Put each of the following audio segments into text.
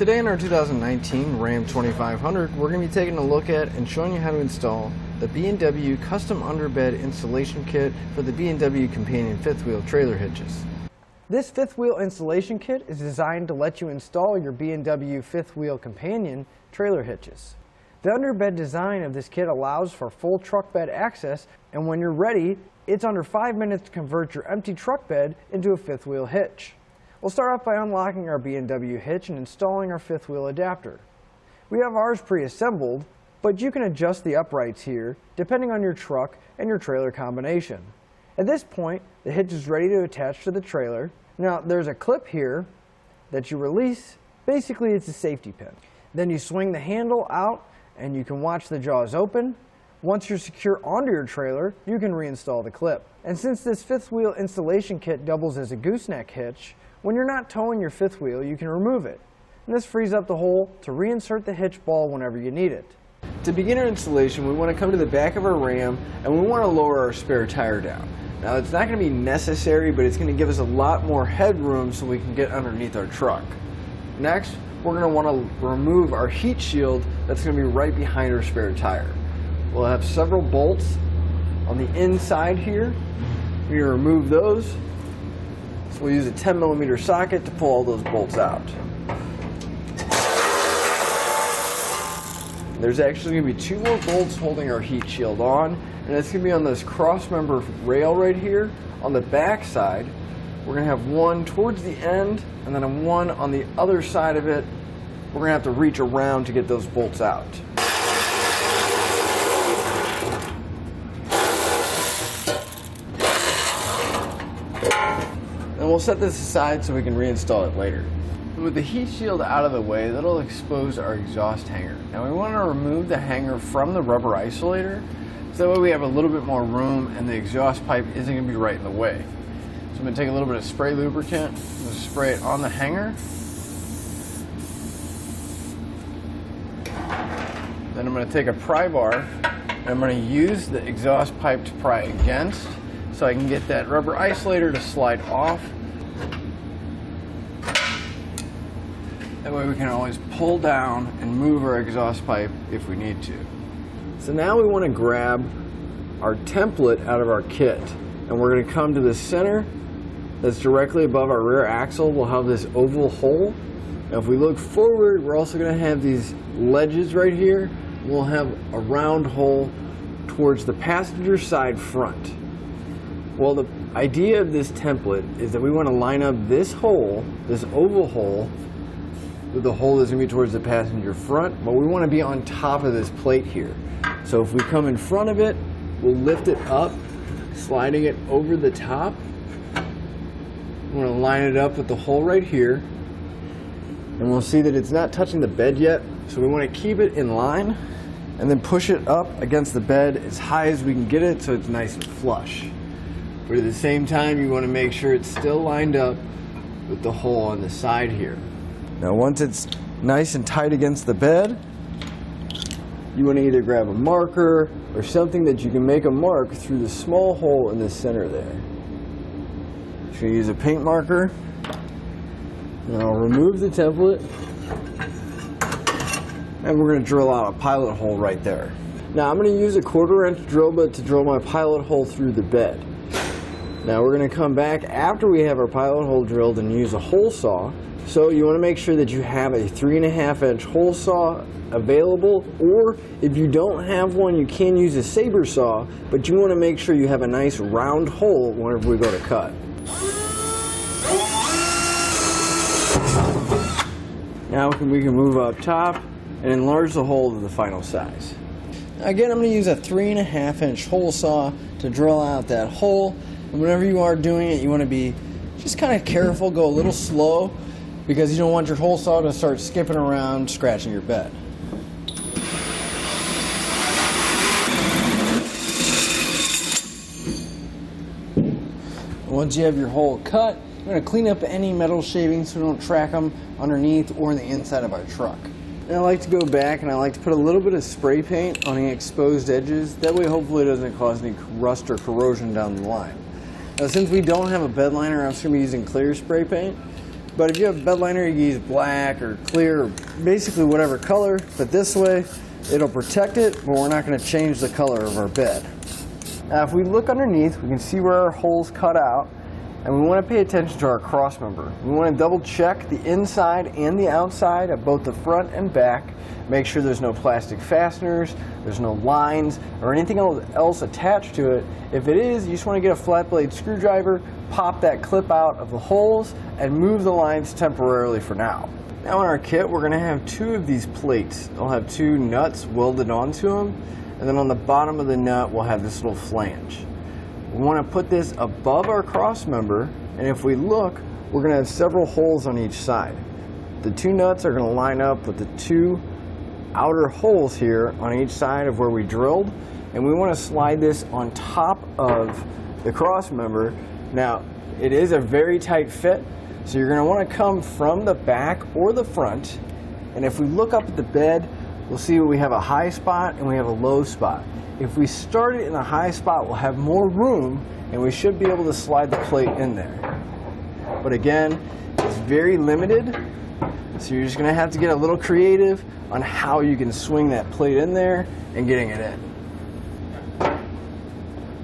Today in our 2019 Ram 2500, we're going to be taking a look at and showing you how to install the B&W Custom Underbed Installation Kit for the B&W Companion fifth wheel trailer hitches. This fifth wheel installation kit is designed to let you install your B&W fifth wheel Companion trailer hitches. The underbed design of this kit allows for full truck bed access, and when you're ready, it's under 5 minutes to convert your empty truck bed into a fifth wheel hitch. We'll start off by unlocking our B&W hitch and installing our fifth wheel adapter. We have ours pre-assembled, but you can adjust the uprights here depending on your truck and your trailer combination. At this point, the hitch is ready to attach to the trailer. Now there's a clip here that you release. Basically it's a safety pin. Then you swing the handle out and you can watch the jaws open. Once you're secure onto your trailer, you can reinstall the clip. And since this fifth wheel installation kit doubles as a gooseneck hitch, when you're not towing your fifth wheel, you can remove it. And this frees up the hole to reinsert the hitch ball whenever you need it. To begin our installation, we want to come to the back of our Ram and we want to lower our spare tire down. Now it's not going to be necessary, but it's going to give us a lot more headroom so we can get underneath our truck. Next, we're going to want to remove our heat shield that's going to be right behind our spare tire. We'll have several bolts on the inside here. We're going to remove those. So we'll use a 10mm socket to pull all those bolts out. There's actually going to be 2 more bolts holding our heat shield on, and it's going to be on this cross-member rail right here. On the back side, we're going to have one towards the end, and then one on the other side of it. We're going to have to reach around to get those bolts out. And we'll set this aside so we can reinstall it later. With the heat shield out of the way, that'll expose our exhaust hanger. Now we want to remove the hanger from the rubber isolator, so that way we have a little bit more room and the exhaust pipe isn't going to be right in the way. So I'm going to take a little bit of spray lubricant, I'm going to spray it on the hanger. Then I'm going to take a pry bar and I'm going to use the exhaust pipe to pry against so I can get that rubber isolator to slide off. That way we can always pull down and move our exhaust pipe if we need to. So now we want to grab our template out of our kit, and we're going to come to the center that's directly above our rear axle. We'll have this oval hole. Now if we look forward, we're also going to have these ledges right here. We'll have a round hole towards the passenger side front. Well, the idea of this template is that we want to line up this hole, this oval hole, with the hole that's going to be towards the passenger front, but we want to be on top of this plate here. So if we come in front of it, we'll lift it up, sliding it over the top. We want to line it up with the hole right here, and we'll see that it's not touching the bed yet, so we want to keep it in line and then push it up against the bed as high as we can get it so it's nice and flush. But at the same time, you want to make sure it's still lined up with the hole on the side here. Now once it's nice and tight against the bed, you want to either grab a marker or something that you can make a mark through the small hole in the center there. So you use a paint marker, and I'll remove the template, and we're going to drill out a pilot hole right there. Now I'm going to use a 1/4 inch drill bit to drill my pilot hole through the bed. Now we're going to come back after we have our pilot hole drilled and use a hole saw. So you want to make sure that you have a 3.5 inch hole saw available, or if you don't have one, you can use a saber saw, but you want to make sure you have a nice round hole whenever we go to cut. Now we can move up top and enlarge the hole to the final size. Again, I'm going to use a 3.5 inch hole saw to drill out that hole. And whenever you are doing it, you want to be just kind of careful, go a little slow, because you don't want your hole saw to start skipping around, scratching your bed. Once you have your hole cut, you're going to clean up any metal shavings so we don't track them underneath or in the inside of our truck. And I like to go back and I like to put a little bit of spray paint on the exposed edges. That way hopefully it doesn't cause any rust or corrosion down the line. Now since we don't have a bed liner, I'm just going to be using clear spray paint. But if you have a bed liner, you can use black or clear, or basically whatever color, but this way it'll protect it, but we're not going to change the color of our bed. Now if we look underneath, we can see where our holes cut out, and we want to pay attention to our cross member. We want to double check the inside and the outside of both the front and back. Make sure there's no plastic fasteners, there's no lines, or anything else attached to it. If it is, you just want to get a flat blade screwdriver, pop that clip out of the holes, and move the lines temporarily for now. Now in our kit, we're going to have two of these plates. They'll have two nuts welded onto them, and then on the bottom of the nut we'll have this little flange. We want to put this above our cross member, and if we look, we're going to have several holes on each side. The two nuts are going to line up with the two outer holes here on each side of where we drilled, and we want to slide this on top of the cross member. Now it is a very tight fit, so you're going to want to come from the back or the front, and if we look up at the bed, we'll see we have a high spot and we have a low spot. If we start it in the high spot, we'll have more room and we should be able to slide the plate in there. But again, it's very limited, so you're just going to have to get a little creative on how you can swing that plate in there and getting it in.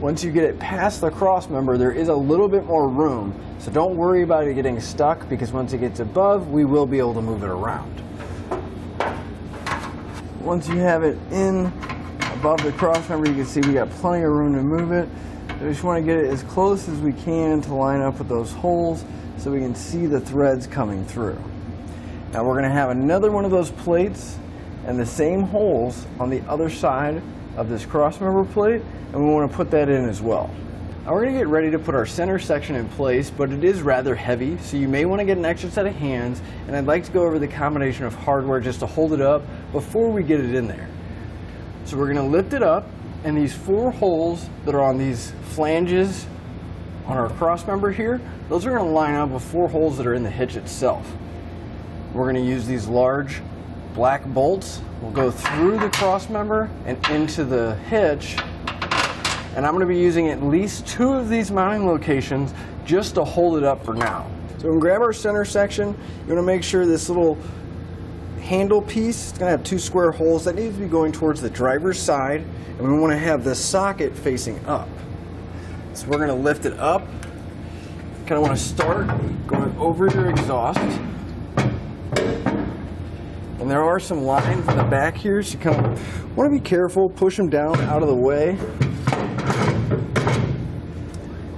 Once you get it past the cross member, there is a little bit more room, so don't worry about it getting stuck, because once it gets above, we will be able to move it around. Once you have it in above the cross member, you can see we got plenty of room to move it. We just want to get it as close as we can to line up with those holes so we can see the threads coming through. Now we're going to have another one of those plates and the same holes on the other side of this cross member plate, and we want to put that in as well. Now we're going to get ready to put our center section in place, but it is rather heavy, so you may want to get an extra set of hands, and I'd like to go over the combination of hardware just to hold it up before we get it in there. So we're going to lift it up, and these four holes that are on these flanges on our cross member here, those are going to line up with four holes that are in the hitch itself. We're going to use these large black bolts. We'll go through the cross member and into the hitch, and I'm going to be using at least two of these mounting locations just to hold it up for now. So we'll grab our center section. You want to make sure this little handle piece is going to have two square holes that need to be going towards the driver's side, and we want to have the socket facing up. So we're going to lift it up. Kind of want to start going over your exhaust. And there are some lines in the back here, so you kind of want to be careful, push them down out of the way.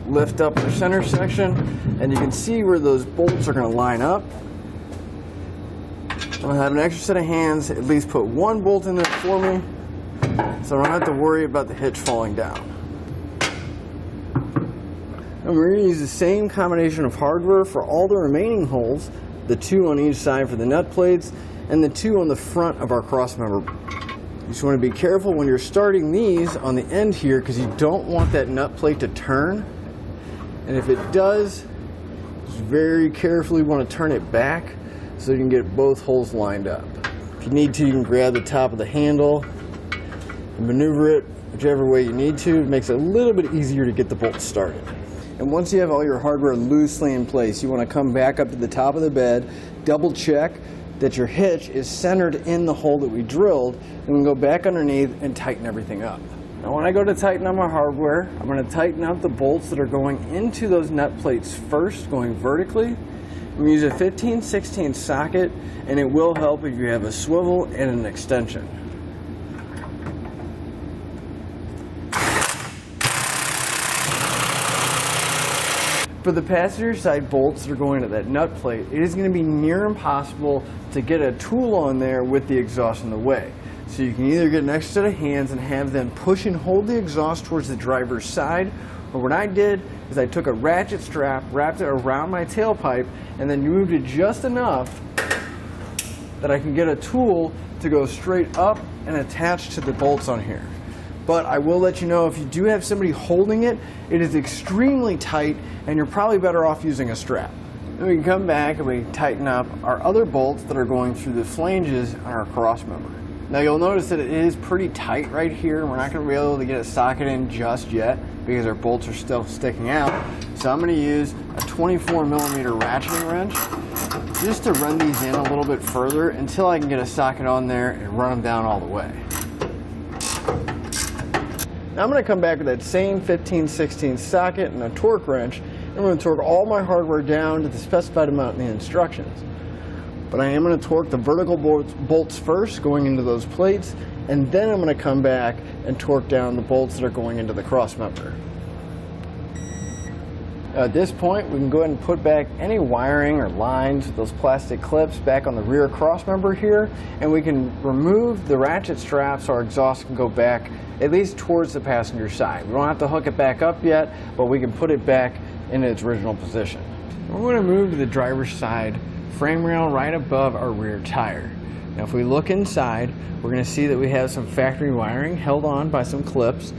Lift up the center section, and you can see where those bolts are going to line up. I'm going to have an extra set of hands, at least put one bolt in there for me, so I don't have to worry about the hitch falling down. And we're going to use the same combination of hardware for all the remaining holes, the two on each side for the nut plates, and the two on the front of our cross member. You just want to be careful when you're starting these on the end here, because you don't want that nut plate to turn. And if it does, just very carefully want to turn it back so you can get both holes lined up. If you need to, you can grab the top of the handle and maneuver it whichever way you need to. It makes it a little bit easier to get the bolts started. And once you have all your hardware loosely in place, you want to come back up to the top of the bed, double check that your hitch is centered in the hole that we drilled, and we go back underneath and tighten everything up. Now when I go to tighten up my hardware, I'm going to tighten up the bolts that are going into those nut plates first, going vertically. I'm going to use a 15/16 socket, and it will help if you have a swivel and an extension. For the passenger side bolts that are going to that nut plate, it is going to be near impossible to get a tool on there with the exhaust in the way. So you can either get an extra set of hands and have them push and hold the exhaust towards the driver's side, or what I did is I took a ratchet strap, wrapped it around my tailpipe, and then moved it just enough that I can get a tool to go straight up and attach to the bolts on here. But I will let you know, if you do have somebody holding it, it is extremely tight, and you're probably better off using a strap. Then we can come back and we tighten up our other bolts that are going through the flanges on our cross member. Now you'll notice that it is pretty tight right here, and we're not going to be able to get a socket in just yet because our bolts are still sticking out. So I'm going to use a 24mm ratcheting wrench, just to run these in a little bit further until I can get a socket on there and run them down all the way. Now I'm going to come back with that same 15/16 socket and a torque wrench. I'm going to torque all my hardware down to the specified amount in the instructions. But I am going to torque the vertical bolts first, going into those plates, and then I'm going to come back and torque down the bolts that are going into the cross member. At this point, we can go ahead and put back any wiring or lines with those plastic clips back on the rear cross member here, and we can remove the ratchet straps so our exhaust can go back at least towards the passenger side. We don't have to hook it back up yet, but we can put it back in its original position. We're going to move to the driver's side frame rail right above our rear tire. Now if we look inside, we're going to see that we have some factory wiring held on by some clips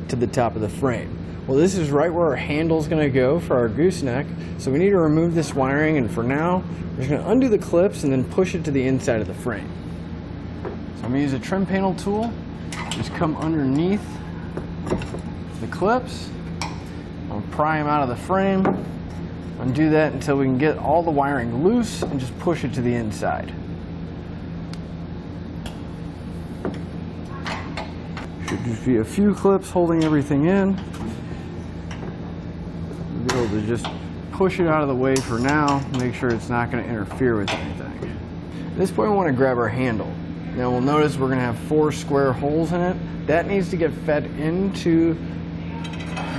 to the top of the frame. Well, this is right where our handle is going to go for our gooseneck, so we need to remove this wiring, and for now we're just going to undo the clips and then push it to the inside of the frame. So I'm going to use a trim panel tool, just come underneath the clips, I'll pry them out of the frame, undo that until we can get all the wiring loose and just push it to the inside. Should just be a few clips holding everything in. Be able to just push it out of the way for now, make sure it's not going to interfere with anything. At this point we want to grab our handle. Now we'll notice we're going to have 4 square holes in it. That needs to get fed into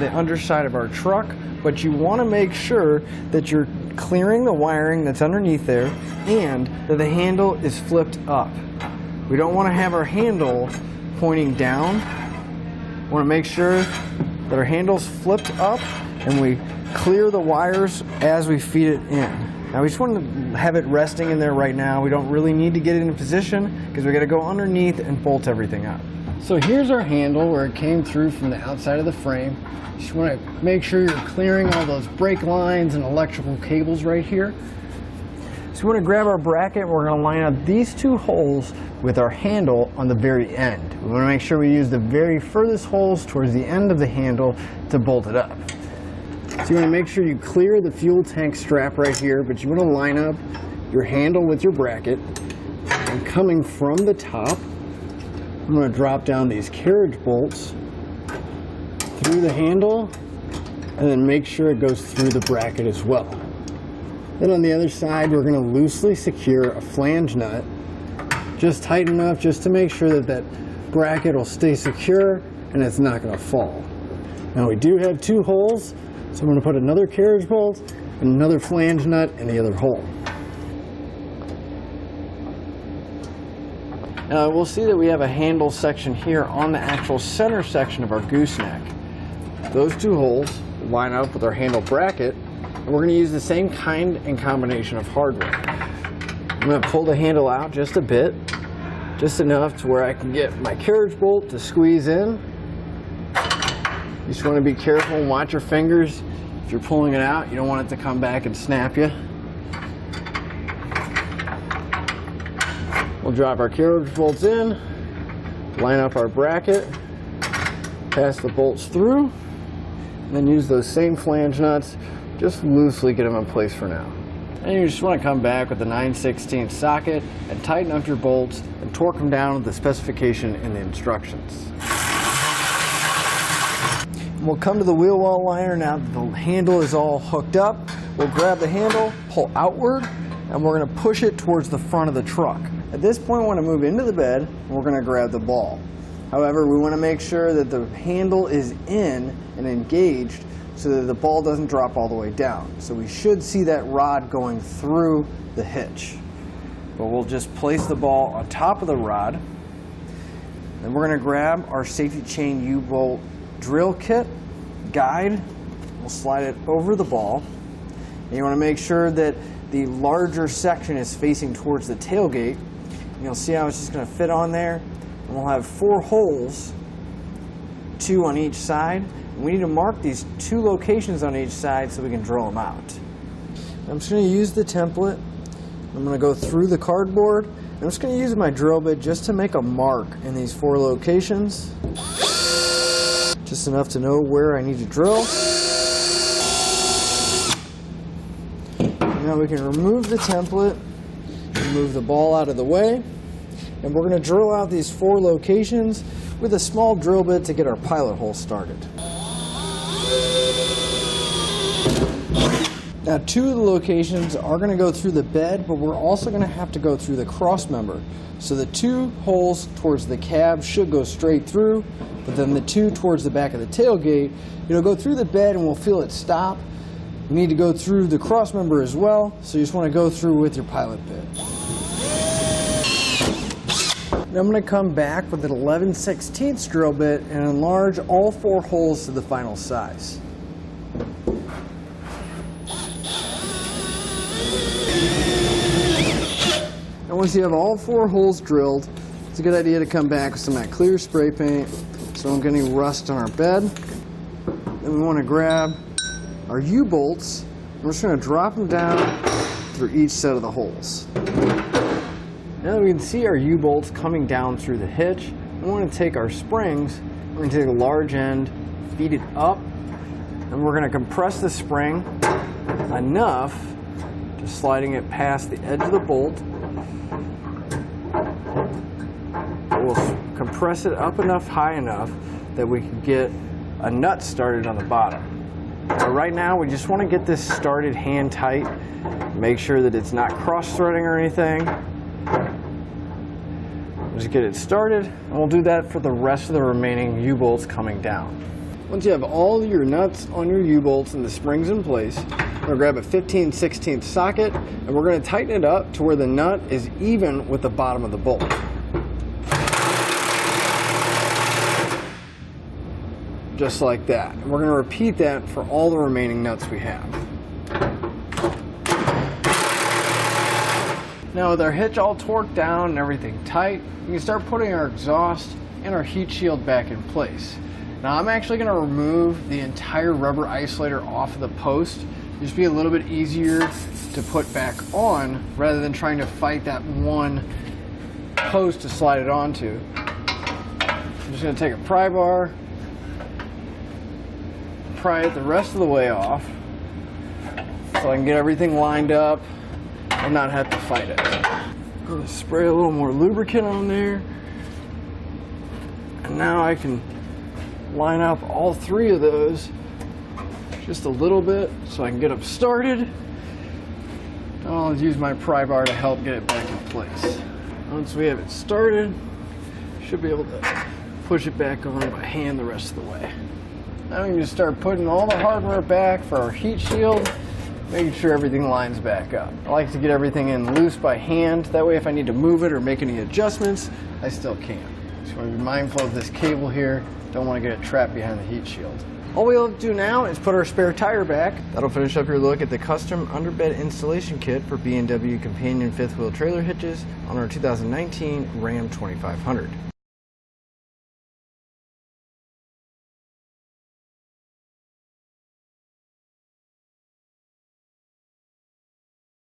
the underside of our truck, but you want to make sure that you're clearing the wiring that's underneath there and that the handle is flipped up. We don't want to have our handle pointing down. We want to make sure that our handle's flipped up and we clear the wires as we feed it in. Now we just want to have it resting in there right now. We don't really need to get it in position because we got to go underneath and bolt everything up. So here's our handle where it came through from the outside of the frame. Just want to make sure you're clearing all those brake lines and electrical cables right here. So we want to grab our bracket and we're going to line up these 2 holes with our handle on the very end. We want to make sure we use the very furthest holes towards the end of the handle to bolt it up. So you want to make sure you clear the fuel tank strap right here, but you want to line up your handle with your bracket. And coming from the top, I'm going to drop down these carriage bolts through the handle and then make sure it goes through the bracket as well. Then on the other side, we're going to loosely secure a flange nut, just tight enough just to make sure that that bracket will stay secure and it's not going to fall. Now we do have 2 holes, so I'm going to put another carriage bolt and another flange nut in the other hole. Now we'll see that we have a handle section here on the actual center section of our gooseneck. Those 2 holes line up with our handle bracket, and we're going to use the same kind and combination of hardware. I'm going to pull the handle out just a bit, just enough to where I can get my carriage bolt to squeeze in. You just want to be careful and watch your fingers. If you're pulling it out, you don't want it to come back and snap you. We'll drop our carriage bolts in, line up our bracket, pass the bolts through, and then use those same flange nuts, just loosely get them in place for now. And you just want to come back with the 9/16 socket and tighten up your bolts and torque them down with the specification in the instructions. And we'll come to the wheel well liner now that the handle is all hooked up. We'll grab the handle, pull outward, and we're going to push it towards the front of the truck. At this point, we want to move into the bed, and we're going to grab the ball. However, we want to make sure that the handle is in and engaged so that the ball doesn't drop all the way down. So we should see that rod going through the hitch. But we'll just place the ball on top of the rod. Then we're going to grab our safety chain U-bolt drill kit guide. We'll slide it over the ball. And you want to make sure that the larger section is facing towards the tailgate. And you'll see how it's just going to fit on there. And we'll have 4 holes, 2 on each side. And we need to mark these 2 locations on each side so we can drill them out. I'm just going to use the template. I'm going to go through the cardboard. I'm just going to use my drill bit just to make a mark in these 4 locations. Just enough to know where I need to drill. Now we can remove the template, move the ball out of the way, and we're going to drill out these 4 locations with a small drill bit to get our pilot hole started. Now 2 of the locations are going to go through the bed, but we're also going to have to go through the cross member. So the 2 holes towards the cab should go straight through, but then the 2 towards the back of the tailgate, go through the bed and we'll feel it stop. You need to go through the cross member as well, so you just want to go through with your pilot bit. Now I'm going to come back with an 11/16 drill bit and enlarge all 4 holes to the final size. And once you have all 4 holes drilled, it's a good idea to come back with some of that clear spray paint so we don't get any rust on our bed. Then we want to grab our U-bolts, and we're just going to drop them down through each set of the holes. Now that we can see our U-bolts coming down through the hitch, we want to take our springs, we're going to take a large end, feed it up, and we're going to compress the spring enough to sliding it past the edge of the bolt. We'll compress it up enough, high enough, that we can get a nut started on the bottom. But right now, we just want to get this started hand tight, make sure that it's not cross-threading or anything. Just get it started, and we'll do that for the rest of the remaining U-bolts coming down. Once you have all your nuts on your U-bolts and the springs in place, we're going to grab a 15/16 socket, and we're going to tighten it up to where the nut is even with the bottom of the bolt. Just like that. And we're going to repeat that for all the remaining nuts we have. Now with our hitch all torqued down and everything tight, we can start putting our exhaust and our heat shield back in place. Now I'm actually going to remove the entire rubber isolator off of the post. Just be a little bit easier to put back on rather than trying to fight that one post to slide it onto. I'm just going to take a pry bar, pry it the rest of the way off so I can get everything lined up and not have to fight it. I'm going to spray a little more lubricant on there, and now I can line up all 3 of those just a little bit so I can get them started. I'll use my pry bar to help get it back in place. Once we have it started, should be able to push it back on by hand the rest of the way. Now we can just start putting all the hardware back for our heat shield, making sure everything lines back up. I like to get everything in loose by hand, that way if I need to move it or make any adjustments, I still can. Just want to be mindful of this cable here, don't want to get it trapped behind the heat shield. All we have to do now is put our spare tire back. That'll finish up your look at the custom underbed installation kit for B&W companion 5th wheel trailer hitches on our 2019 Ram 2500.